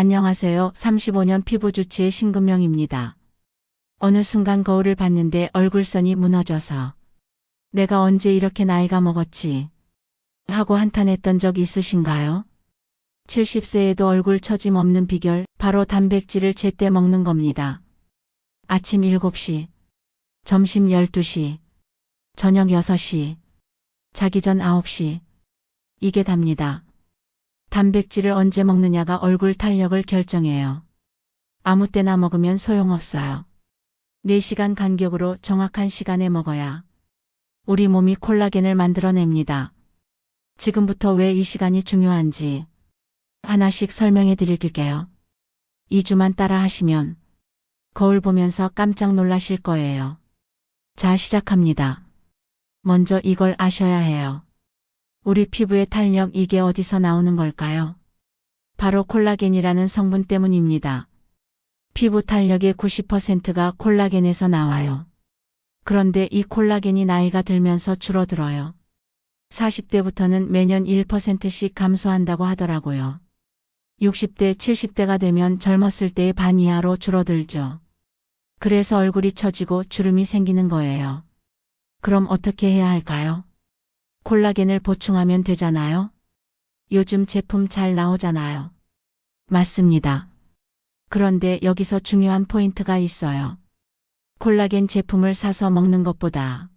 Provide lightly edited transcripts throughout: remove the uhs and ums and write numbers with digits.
안녕하세요. 35년 피부주치의 신금명입니다. 어느 순간 거울을 봤는데 얼굴선이 무너져서 내가 언제 이렇게 나이가 먹었지 하고 한탄했던 적 있으신가요? 70세에도 얼굴 처짐 없는 비결, 바로 단백질을 제때 먹는 겁니다. 아침 7시, 점심 12시, 저녁 6시, 자기 전 9시. 이게 답니다. 단백질을 언제 먹느냐가 얼굴 탄력을 결정해요. 아무 때나 먹으면 소용없어요. 4시간 간격으로 정확한 시간에 먹어야 우리 몸이 콜라겐을 만들어냅니다. 지금부터 왜 이 시간이 중요한지 하나씩 설명해 드릴게요. 2주만 따라 하시면 거울 보면서 깜짝 놀라실 거예요. 자, 시작합니다. 먼저 이걸 아셔야 해요. 우리 피부의 탄력, 이게 어디서 나오는 걸까요? 바로 콜라겐이라는 성분 때문입니다. 피부 탄력의 90%가 콜라겐에서 나와요. 그런데 이 콜라겐이 나이가 들면서 줄어들어요. 40대부터는 매년 1%씩 감소한다고 하더라고요. 60대, 70대가 되면 젊었을 때의 반 이하로 줄어들죠. 그래서 얼굴이 처지고 주름이 생기는 거예요. 그럼 어떻게 해야 할까요? 콜라겐을 보충하면 되잖아요. 요즘 제품 잘 나오잖아요. 맞습니다. 그런데 여기서 중요한 포인트가 있어요. 콜라겐 제품을 사서 먹는 것보다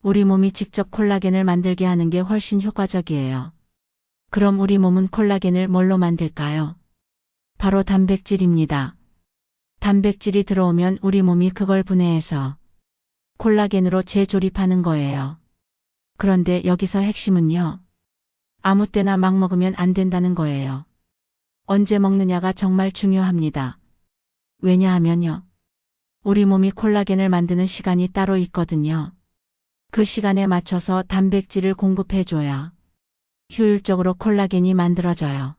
우리 몸이 직접 콜라겐을 만들게 하는 게 훨씬 효과적이에요. 그럼 우리 몸은 콜라겐을 뭘로 만들까요? 바로 단백질입니다. 단백질이 들어오면 우리 몸이 그걸 분해해서 콜라겐으로 재조립하는 거예요. 그런데 여기서 핵심은요. 아무 때나 막 먹으면 안 된다는 거예요. 언제 먹느냐가 정말 중요합니다. 왜냐하면요. 우리 몸이 콜라겐을 만드는 시간이 따로 있거든요. 그 시간에 맞춰서 단백질을 공급해줘야 효율적으로 콜라겐이 만들어져요.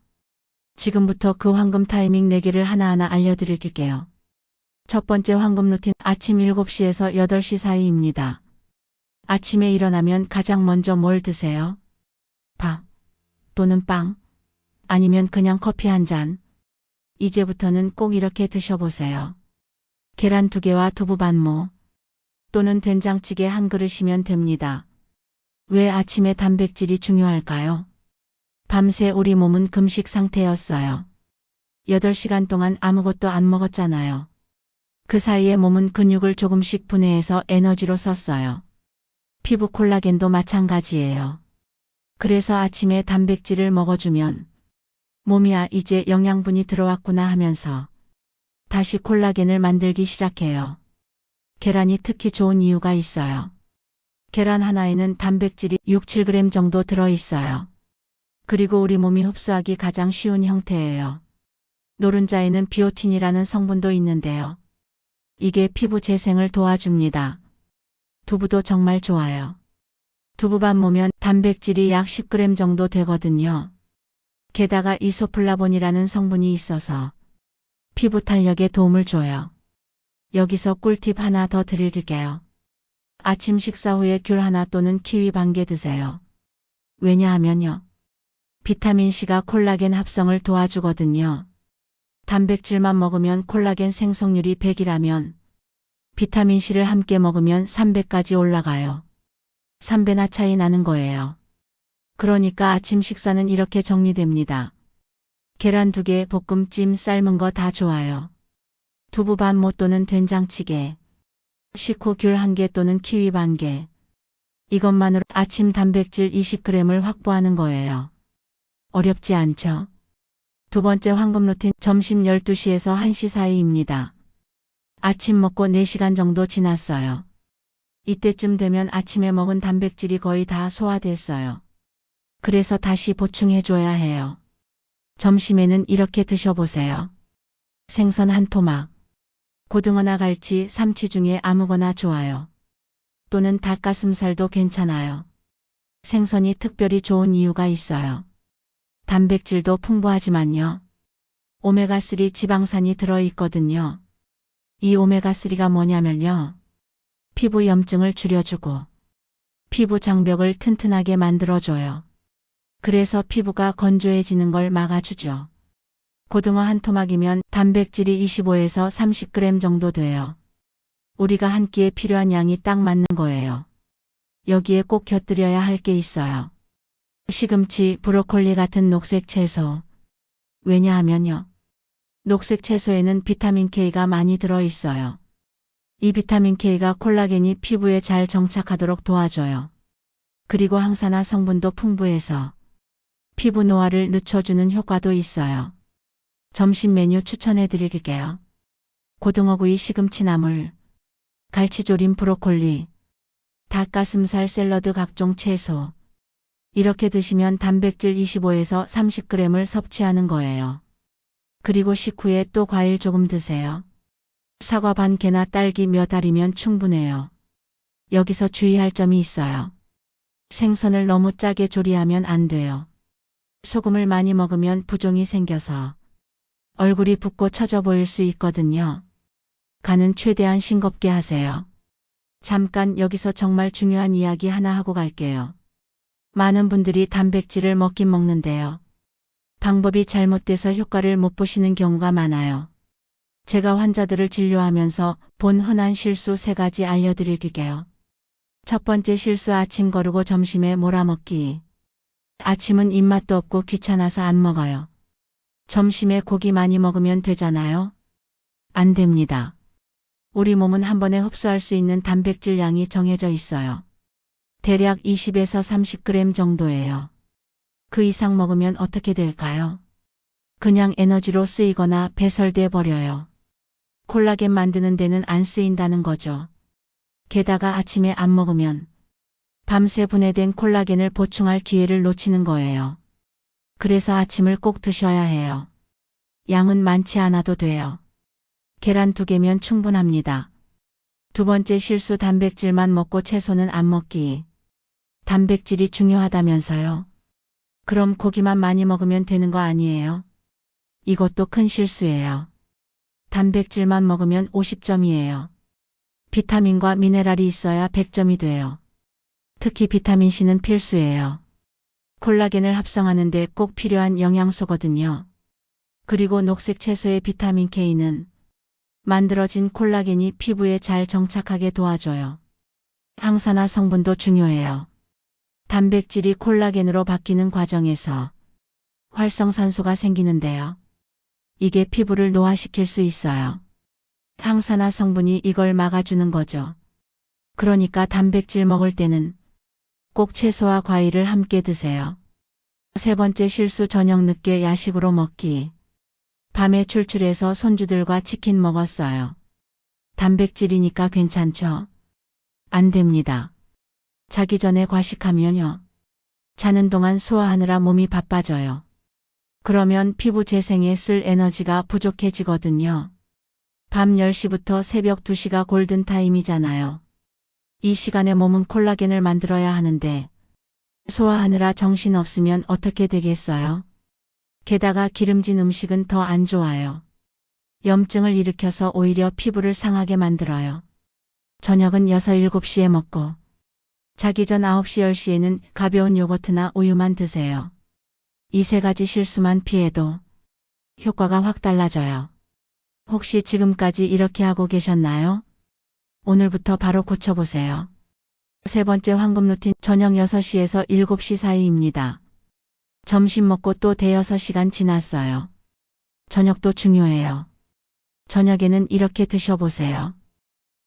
지금부터 그 황금 타이밍 4개를 하나하나 알려드릴게요. 첫 번째 황금 루틴, 아침 7시에서 8시 사이입니다. 아침에 일어나면 가장 먼저 뭘 드세요? 밥 또는 빵, 아니면 그냥 커피 한 잔. 이제부터는 꼭 이렇게 드셔보세요. 계란 2개와 두부 반모 또는 된장찌개 한 그릇이면 됩니다. 왜 아침에 단백질이 중요할까요? 밤새 우리 몸은 금식 상태였어요. 8시간 동안 아무것도 안 먹었잖아요. 그 사이에 몸은 근육을 조금씩 분해해서 에너지로 썼어요. 피부 콜라겐도 마찬가지예요. 그래서 아침에 단백질을 먹어주면 몸이야 이제 영양분이 들어왔구나 하면서 다시 콜라겐을 만들기 시작해요. 계란이 특히 좋은 이유가 있어요. 계란 하나에는 단백질이 6, 7g 정도 들어있어요. 그리고 우리 몸이 흡수하기 가장 쉬운 형태예요. 노른자에는 비오틴이라는 성분도 있는데요. 이게 피부 재생을 도와줍니다. 두부도 정말 좋아요. 두부 반모면 단백질이 약 10g 정도 되거든요. 게다가 이소플라본이라는 성분이 있어서 피부 탄력에 도움을 줘요. 여기서 꿀팁 하나 더 드릴게요. 아침 식사 후에 귤 하나 또는 키위 반 개 드세요. 왜냐하면요. 비타민C가 콜라겐 합성을 도와주거든요. 단백질만 먹으면 콜라겐 생성률이 100이라면 비타민C를 함께 먹으면 300까지 올라가요. 3배나 차이 나는 거예요. 그러니까 아침 식사는 이렇게 정리됩니다. 계란 2개, 볶음찜, 삶은 거 다 좋아요. 두부 반모 또는 된장찌개, 식후 귤 1개 또는 키위 반 개. 이것만으로 아침 단백질 20g을 확보하는 거예요. 어렵지 않죠? 두 번째 황금 루틴, 점심 12시에서 1시 사이입니다. 아침 먹고 4시간 정도 지났어요. 이때쯤 되면 아침에 먹은 단백질이 거의 다 소화됐어요. 그래서 다시 보충해줘야 해요. 점심에는 이렇게 드셔보세요. 생선 한 토막, 고등어나 갈치, 삼치 중에 아무거나 좋아요. 또는 닭가슴살도 괜찮아요. 생선이 특별히 좋은 이유가 있어요. 단백질도 풍부하지만요. 오메가3 지방산이 들어있거든요. 이 오메가3가 뭐냐면요. 피부 염증을 줄여주고 피부 장벽을 튼튼하게 만들어줘요. 그래서 피부가 건조해지는 걸 막아주죠. 고등어 한 토막이면 단백질이 25에서 30g 정도 돼요. 우리가 한 끼에 필요한 양이 딱 맞는 거예요. 여기에 꼭 곁들여야 할 게 있어요. 시금치, 브로콜리 같은 녹색 채소. 왜냐하면요. 녹색 채소에는 비타민 K가 많이 들어있어요. 이 비타민 K가 콜라겐이 피부에 잘 정착하도록 도와줘요. 그리고 항산화 성분도 풍부해서 피부 노화를 늦춰주는 효과도 있어요. 점심 메뉴 추천해 드릴게요. 고등어구이 시금치 나물, 갈치조림 브로콜리, 닭가슴살 샐러드 각종 채소. 이렇게 드시면 단백질 25에서 30g을 섭취하는 거예요. 그리고 식후에 또 과일 조금 드세요. 사과 반 개나 딸기 몇 알이면 충분해요. 여기서 주의할 점이 있어요. 생선을 너무 짜게 조리하면 안 돼요. 소금을 많이 먹으면 부종이 생겨서 얼굴이 붓고 처져 보일 수 있거든요. 간은 최대한 싱겁게 하세요. 잠깐 여기서 정말 중요한 이야기 하나 하고 갈게요. 많은 분들이 단백질을 먹긴 먹는데요. 방법이 잘못돼서 효과를 못 보시는 경우가 많아요. 제가 환자들을 진료하면서 본 흔한 실수 3가지 알려드릴게요. 첫 번째 실수 아침 거르고 점심에 몰아먹기. 아침은 입맛도 없고 귀찮아서 안 먹어요. 점심에 고기 많이 먹으면 되잖아요. 안 됩니다. 우리 몸은 한 번에 흡수할 수 있는 단백질 양이 정해져 있어요. 대략 20에서 30g 정도예요. 그 이상 먹으면 어떻게 될까요? 그냥 에너지로 쓰이거나 배설돼 버려요. 콜라겐 만드는 데는 안 쓰인다는 거죠. 게다가 아침에 안 먹으면 밤새 분해된 콜라겐을 보충할 기회를 놓치는 거예요. 그래서 아침을 꼭 드셔야 해요. 양은 많지 않아도 돼요. 계란 2개면 충분합니다. 두 번째 실수 단백질만 먹고 채소는 안 먹기. 단백질이 중요하다면서요. 그럼 고기만 많이 먹으면 되는 거 아니에요? 이것도 큰 실수예요. 단백질만 먹으면 50점이에요. 비타민과 미네랄이 있어야 100점이 돼요. 특히 비타민 C는 필수예요. 콜라겐을 합성하는 데 꼭 필요한 영양소거든요. 그리고 녹색 채소의 비타민 K는 만들어진 콜라겐이 피부에 잘 정착하게 도와줘요. 항산화 성분도 중요해요. 단백질이 콜라겐으로 바뀌는 과정에서 활성산소가 생기는데요. 이게 피부를 노화시킬 수 있어요. 항산화 성분이 이걸 막아주는 거죠. 그러니까 단백질 먹을 때는 꼭 채소와 과일을 함께 드세요. 세 번째 실수 저녁 늦게 야식으로 먹기. 밤에 출출해서 손주들과 치킨 먹었어요. 단백질이니까 괜찮죠? 안 됩니다. 자기 전에 과식하면요. 자는 동안 소화하느라 몸이 바빠져요. 그러면 피부 재생에 쓸 에너지가 부족해지거든요. 밤 10시부터 새벽 2시가 골든타임이잖아요. 이 시간에 몸은 콜라겐을 만들어야 하는데 소화하느라 정신 없으면 어떻게 되겠어요? 게다가 기름진 음식은 더 안 좋아요. 염증을 일으켜서 오히려 피부를 상하게 만들어요. 저녁은 6, 7시에 먹고 자기 전 9시, 10시에는 가벼운 요거트나 우유만 드세요. 이 3가지 실수만 피해도 효과가 확 달라져요. 혹시 지금까지 이렇게 하고 계셨나요? 오늘부터 바로 고쳐보세요. 세 번째 황금 루틴 저녁 6시에서 7시 사이입니다. 점심 먹고 또 대여섯 시간 지났어요. 저녁도 중요해요. 저녁에는 이렇게 드셔보세요.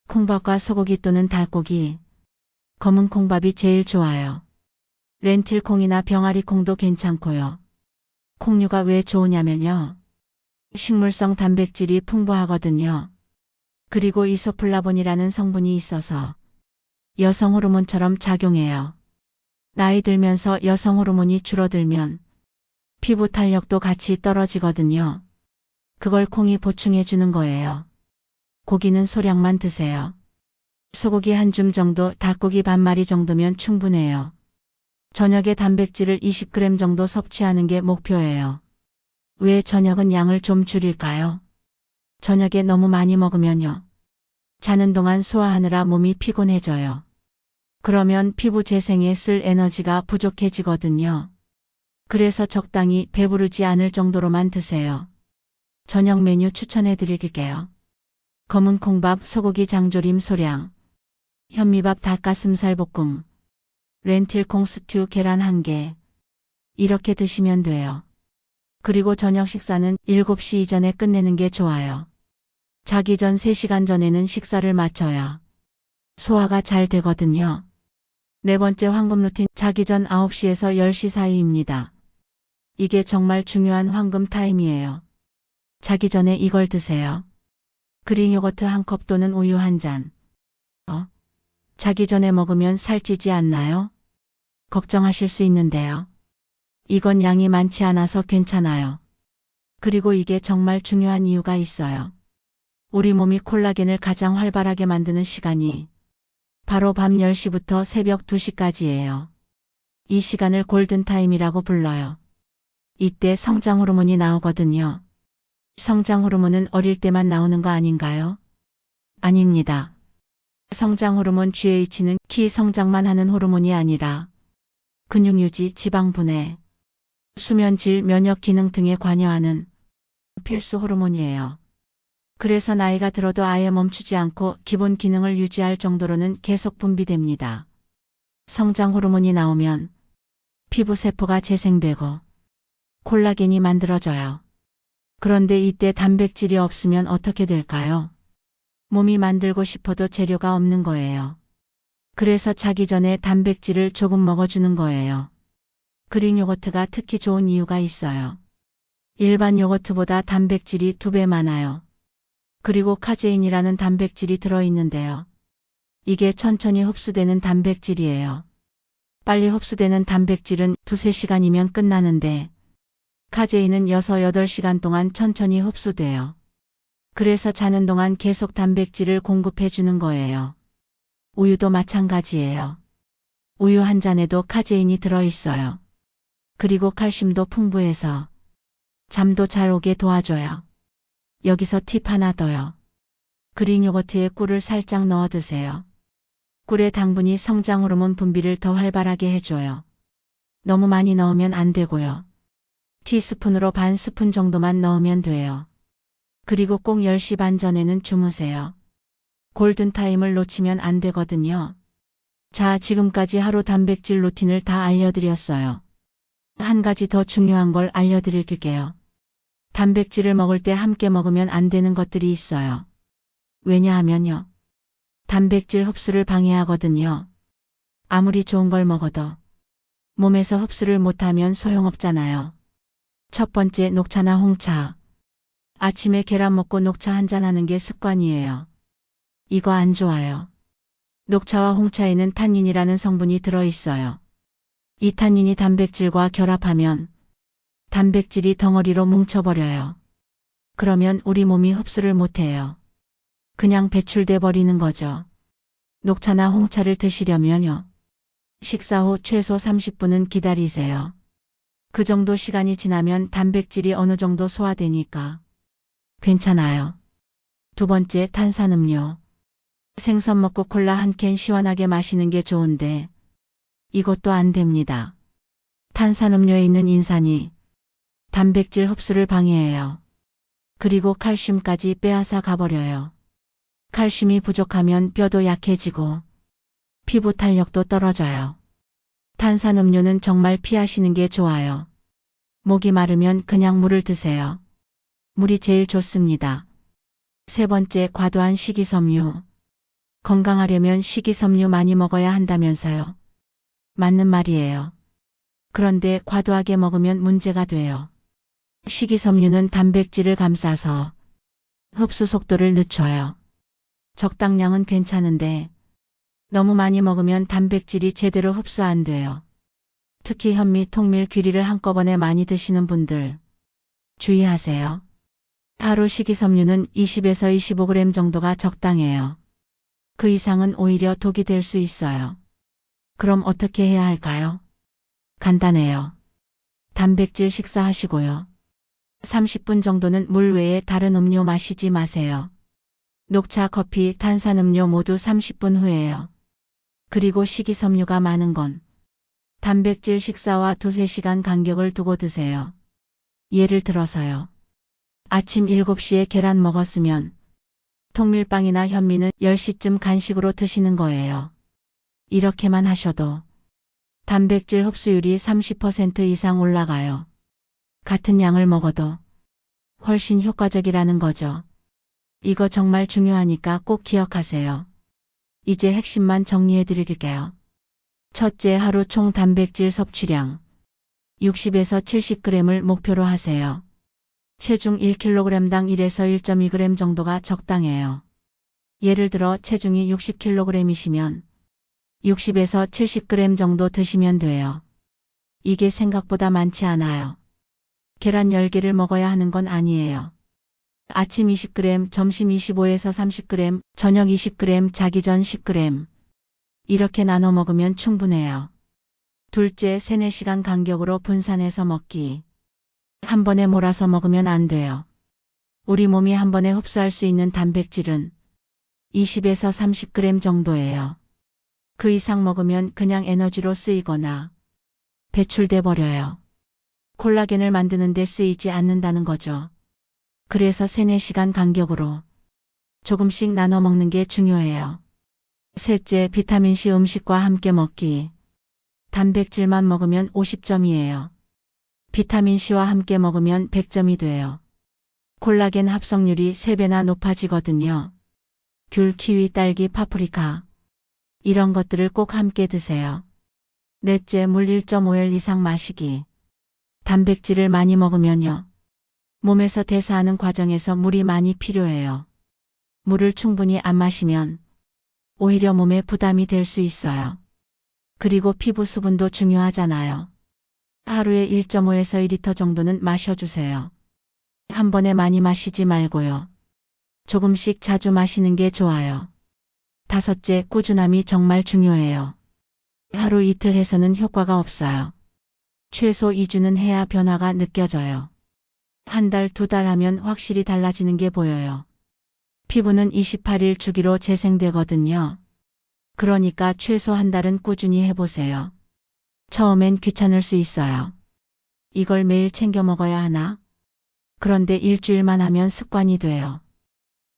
콩밥과 소고기 또는 닭고기. 검은 콩밥이 제일 좋아요. 렌틸콩이나 병아리콩도 괜찮고요. 콩류가 왜 좋으냐면요. 식물성 단백질이 풍부하거든요. 그리고 이소플라본이라는 성분이 있어서 여성 호르몬처럼 작용해요. 나이 들면서 여성 호르몬이 줄어들면 피부 탄력도 같이 떨어지거든요. 그걸 콩이 보충해 주는 거예요. 고기는 소량만 드세요. 소고기 한 줌 정도, 닭고기 반 마리 정도면 충분해요. 저녁에 단백질을 20g 정도 섭취하는 게 목표예요. 왜 저녁은 양을 좀 줄일까요? 저녁에 너무 많이 먹으면요. 자는 동안 소화하느라 몸이 피곤해져요. 그러면 피부 재생에 쓸 에너지가 부족해지거든요. 그래서 적당히 배부르지 않을 정도로만 드세요. 저녁 메뉴 추천해 드릴게요. 검은 콩밥, 소고기 장조림 소량, 현미밥 닭가슴살 볶음, 렌틸콩 스튜 계란 1개. 이렇게 드시면 돼요. 그리고 저녁 식사는 7시 이전에 끝내는 게 좋아요. 자기 전 3시간 전에는 식사를 마쳐야 소화가 잘 되거든요. 네 번째 황금 루틴, 자기 전 9시에서 10시 사이입니다. 이게 정말 중요한 황금 타임이에요. 자기 전에 이걸 드세요. 그릭 요거트 1컵 또는 우유 1잔. 자기 전에 먹으면 살찌지 않나요? 걱정하실 수 있는데요. 이건 양이 많지 않아서 괜찮아요. 그리고 이게 정말 중요한 이유가 있어요. 우리 몸이 콜라겐을 가장 활발하게 만드는 시간이 바로 밤 10시부터 새벽 2시까지예요. 이 시간을 골든타임이라고 불러요. 이때 성장 호르몬이 나오거든요. 성장 호르몬은 어릴 때만 나오는 거 아닌가요? 아닙니다. 성장 호르몬 GH는 키 성장만 하는 호르몬이 아니라 근육 유지, 지방 분해, 수면 질, 면역 기능 등에 관여하는 필수 호르몬이에요. 그래서 나이가 들어도 아예 멈추지 않고 기본 기능을 유지할 정도로는 계속 분비됩니다. 성장 호르몬이 나오면 피부 세포가 재생되고 콜라겐이 만들어져요. 그런데 이때 단백질이 없으면 어떻게 될까요? 몸이 만들고 싶어도 재료가 없는 거예요. 그래서 자기 전에 단백질을 조금 먹어주는 거예요. 그릭 요거트가 특히 좋은 이유가 있어요. 일반 요거트보다 단백질이 2배 많아요. 그리고 카제인이라는 단백질이 들어있는데요. 이게 천천히 흡수되는 단백질이에요. 빨리 흡수되는 단백질은 2~3시간이면 끝나는데 카제인은 6~8시간 동안 천천히 흡수돼요. 그래서 자는 동안 계속 단백질을 공급해 주는 거예요. 우유도 마찬가지예요. 우유 한 잔에도 카제인이 들어있어요. 그리고 칼슘도 풍부해서 잠도 잘 오게 도와줘요. 여기서 팁 하나 더요. 그릭 요거트에 꿀을 살짝 넣어 드세요. 꿀의 당분이 성장 호르몬 분비를 더 활발하게 해줘요. 너무 많이 넣으면 안 되고요. 티스푼으로 반 스푼 정도만 넣으면 돼요. 그리고 꼭 10시 반 전에는 주무세요. 골든타임을 놓치면 안 되거든요. 자, 지금까지 하루 단백질 루틴을 다 알려드렸어요. 한 가지 더 중요한 걸 알려드릴게요. 단백질을 먹을 때 함께 먹으면 안 되는 것들이 있어요. 왜냐하면요. 단백질 흡수를 방해하거든요. 아무리 좋은 걸 먹어도 몸에서 흡수를 못하면 소용없잖아요. 첫 번째, 녹차나 홍차. 아침에 계란 먹고 녹차 한잔 하는 게 습관이에요. 이거 안 좋아요. 녹차와 홍차에는 탄닌이라는 성분이 들어있어요. 이 탄닌이 단백질과 결합하면 단백질이 덩어리로 뭉쳐버려요. 그러면 우리 몸이 흡수를 못해요. 그냥 배출돼 버리는 거죠. 녹차나 홍차를 드시려면요. 식사 후 최소 30분은 기다리세요. 그 정도 시간이 지나면 단백질이 어느 정도 소화되니까 괜찮아요. 두 번째, 탄산음료. 생선 먹고 콜라 한 캔 시원하게 마시는 게 좋은데 이것도 안 됩니다. 탄산음료에 있는 인산이 단백질 흡수를 방해해요. 그리고 칼슘까지 빼앗아 가버려요. 칼슘이 부족하면 뼈도 약해지고 피부 탄력도 떨어져요. 탄산음료는 정말 피하시는 게 좋아요. 목이 마르면 그냥 물을 드세요. 물이 제일 좋습니다. 세 번째, 과도한 식이섬유. 건강하려면 식이섬유 많이 먹어야 한다면서요. 맞는 말이에요. 그런데 과도하게 먹으면 문제가 돼요. 식이섬유는 단백질을 감싸서 흡수 속도를 늦춰요. 적당량은 괜찮은데 너무 많이 먹으면 단백질이 제대로 흡수 안 돼요. 특히 현미, 통밀, 귀리를 한꺼번에 많이 드시는 분들 주의하세요. 하루 식이섬유는 20에서 25g 정도가 적당해요. 그 이상은 오히려 독이 될 수 있어요. 그럼 어떻게 해야 할까요? 간단해요. 단백질 식사하시고요. 30분 정도는 물 외에 다른 음료 마시지 마세요. 녹차, 커피, 탄산음료 모두 30분 후에요. 그리고 식이섬유가 많은 건 단백질 식사와 2~3시간 간격을 두고 드세요. 예를 들어서요. 아침 7시에 계란 먹었으면 통밀빵이나 현미는 10시쯤 간식으로 드시는 거예요. 이렇게만 하셔도 단백질 흡수율이 30% 이상 올라가요. 같은 양을 먹어도 훨씬 효과적이라는 거죠. 이거 정말 중요하니까 꼭 기억하세요. 이제 핵심만 정리해 드릴게요. 첫째, 하루 총 단백질 섭취량 60에서 70g을 목표로 하세요. 체중 1kg당 1에서 1.2g 정도가 적당해요. 예를 들어 체중이 60kg이시면 60에서 70g 정도 드시면 돼요. 이게 생각보다 많지 않아요. 계란 10개를 먹어야 하는 건 아니에요. 아침 20g, 점심 25에서 30g, 저녁 20g, 자기 전 10g. 이렇게 나눠 먹으면 충분해요. 둘째, 3-4시간 간격으로 분산해서 먹기. 한 번에 몰아서 먹으면 안 돼요. 우리 몸이 한 번에 흡수할 수 있는 단백질은 20에서 30g 정도예요. 그 이상 먹으면 그냥 에너지로 쓰이거나 배출돼 버려요. 콜라겐을 만드는 데 쓰이지 않는다는 거죠. 그래서 3-4시간 간격으로 조금씩 나눠 먹는 게 중요해요. 셋째, 비타민C 음식과 함께 먹기. 단백질만 먹으면 50점이에요. 비타민C와 함께 먹으면 100점이 돼요. 콜라겐 합성률이 3배나 높아지거든요. 귤, 키위, 딸기, 파프리카. 이런 것들을 꼭 함께 드세요. 넷째, 물 1.5L 이상 마시기. 단백질을 많이 먹으면요. 몸에서 대사하는 과정에서 물이 많이 필요해요. 물을 충분히 안 마시면 오히려 몸에 부담이 될 수 있어요. 그리고 피부 수분도 중요하잖아요. 하루에 1.5에서 2리터 정도는 마셔주세요. 한 번에 많이 마시지 말고요. 조금씩 자주 마시는 게 좋아요. 다섯째, 꾸준함이 정말 중요해요. 하루 이틀 해서는 효과가 없어요. 최소 2주는 해야 변화가 느껴져요. 한 달, 2달 하면 확실히 달라지는 게 보여요. 피부는 28일 주기로 재생되거든요. 그러니까 최소 한 달은 꾸준히 해보세요. 처음엔 귀찮을 수 있어요. 이걸 매일 챙겨 먹어야 하나? 그런데 일주일만 하면 습관이 돼요.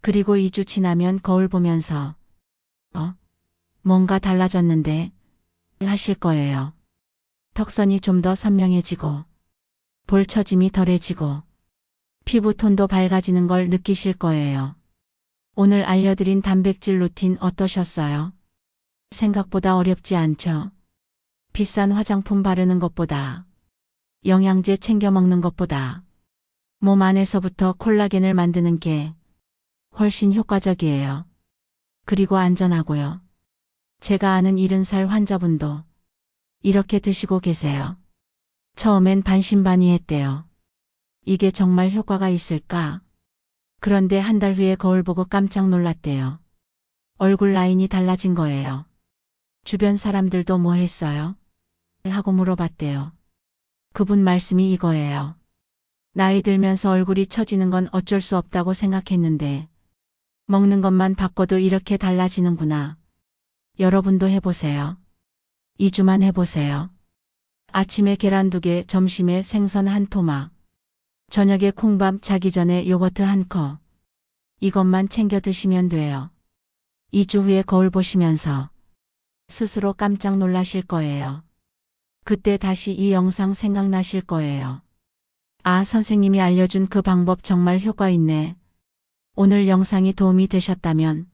그리고 2주 지나면 거울 보면서 뭔가 달라졌는데 하실 거예요. 턱선이 좀 더 선명해지고 볼 처짐이 덜해지고 피부톤도 밝아지는 걸 느끼실 거예요. 오늘 알려드린 단백질 루틴 어떠셨어요? 생각보다 어렵지 않죠? 비싼 화장품 바르는 것보다, 영양제 챙겨 먹는 것보다 몸 안에서부터 콜라겐을 만드는 게 훨씬 효과적이에요. 그리고 안전하고요. 제가 아는 70살 환자분도 이렇게 드시고 계세요. 처음엔 반신반의했대요. 이게 정말 효과가 있을까? 그런데 한 달 후에 거울 보고 깜짝 놀랐대요. 얼굴 라인이 달라진 거예요. 주변 사람들도 뭐 했어요? 하고 물어봤대요. 그분 말씀이 이거예요. 나이 들면서 얼굴이 처지는 건 어쩔 수 없다고 생각했는데 먹는 것만 바꿔도 이렇게 달라지는구나. 여러분도 해보세요. 2주만 해보세요. 아침에 계란 2개, 점심에 생선 1토막, 저녁에 콩밥, 자기 전에 요거트 1컵. 이것만 챙겨 드시면 돼요. 2주 후에 거울 보시면서 스스로 깜짝 놀라실 거예요. 그때 다시 이 영상 생각나실 거예요. 아, 선생님이 알려준 그 방법 정말 효과 있네. 오늘 영상이 도움이 되셨다면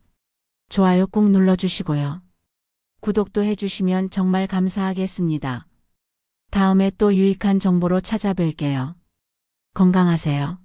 좋아요 꾹 눌러주시고요. 구독도 해주시면 정말 감사하겠습니다. 다음에 또 유익한 정보로 찾아뵐게요. 건강하세요.